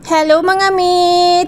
Hello mga mi!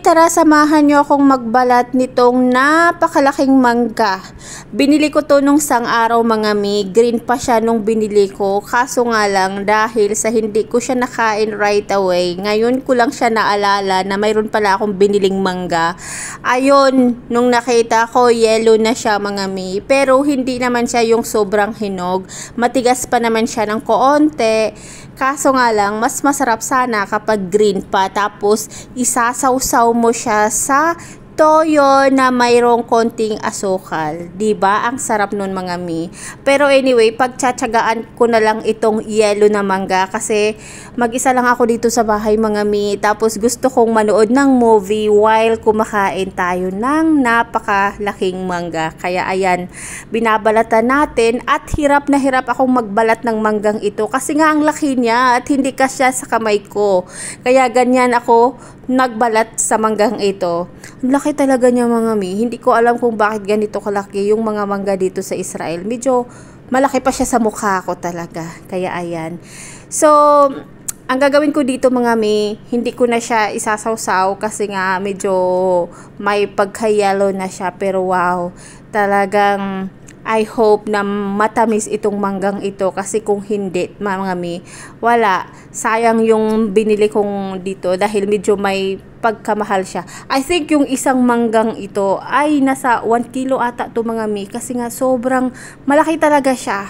Tara samahan nyo akong magbalat nitong napakalaking mangga. Binili ko to nung sang araw mga mi. Green pa siya nung binili ko. Kaso nga lang dahil sa hindi ko siya nakain right away. Ngayon ko lang siya naalala na mayroon pala akong biniling mangga. Ayun, nung nakita ko yellow na siya mga mi. Pero hindi naman siya yung sobrang hinog. Matigas pa naman siya ng koonte. Kaso nga lang, mas masarap sana kapag green pa. Tapos, isasawsaw mo siya sa toyo na mayroong konting asukal. Diba? Ang sarap nun mga mi. Pero anyway, pagtsatsagaan ko na lang itong yellow na mangga kasi mag-isa lang ako dito sa bahay mga mi. Tapos gusto kong manood ng movie while kumakain tayo ng napakalaking mangga. Kaya ayan, binabalatan natin at hirap na hirap akong magbalat ng manggang ito kasi nga ang laki niya at hindi kasya sa kamay ko. Kaya ganyan ako nagbalat sa manggang ito. Ang laki talaga niya mga mi. Hindi ko alam kung bakit ganito kalaki yung mga mangga dito sa Israel. Medyo malaki pa siya sa mukha ko talaga. Kaya ayan. So, ang gagawin ko dito mga mi, hindi ko na siya isasawsaw kasi nga medyo may pagka-yellow na siya. Pero wow, talagang I hope na matamis itong manggang ito kasi kung hindi mga mi, wala, sayang yung binili kong dito dahil medyo may pagkamahal siya. I think yung isang manggang ito ay nasa 1 kilo ata to mga mi kasi nga sobrang malaki talaga siya.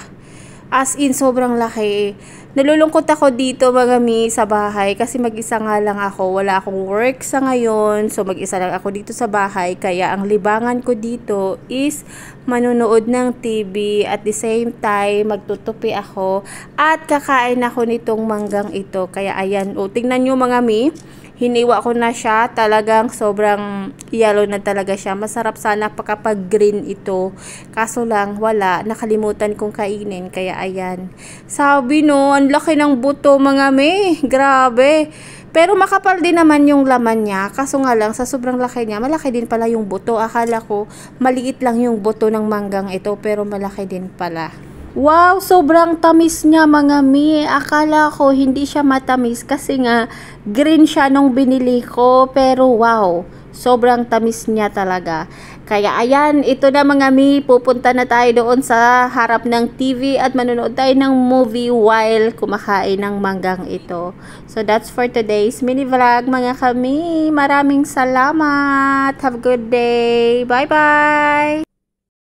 As in, sobrang laki. Nalulungkot ako dito mga mi sa bahay kasi mag-isa nga lang ako. Wala akong work sa ngayon. So mag-isa lang ako dito sa bahay. Kaya ang libangan ko dito is manonood ng TV. At the same time, magtutupi ako. At kakain ako nitong manggang ito. Kaya ayan, tingnan nyo mga mi. Hiniwa ko na siya. Talagang sobrang yellow na talaga siya. Masarap sana pa kapag green ito. Kaso lang, wala. Nakalimutan kong kainin. Kaya ayan. Sabi no, ang laki ng buto mga me. Grabe. Pero makapal din naman yung laman niya. Kaso nga lang, sa sobrang laki niya, malaki din pala yung buto. Akala ko, maliit lang yung buto ng manggang ito. Pero malaki din pala. Wow, sobrang tamis niya mga mi. Akala ko hindi siya matamis kasi nga green siya nung binili ko. Pero wow, sobrang tamis niya talaga. Kaya ayan, ito na mga mi. Pupunta na tayo doon sa harap ng TV at manonood tayo ng movie while kumakain ng manggang ito. So that's for today's mini vlog mga kami. Maraming salamat. Have a good day. Bye bye.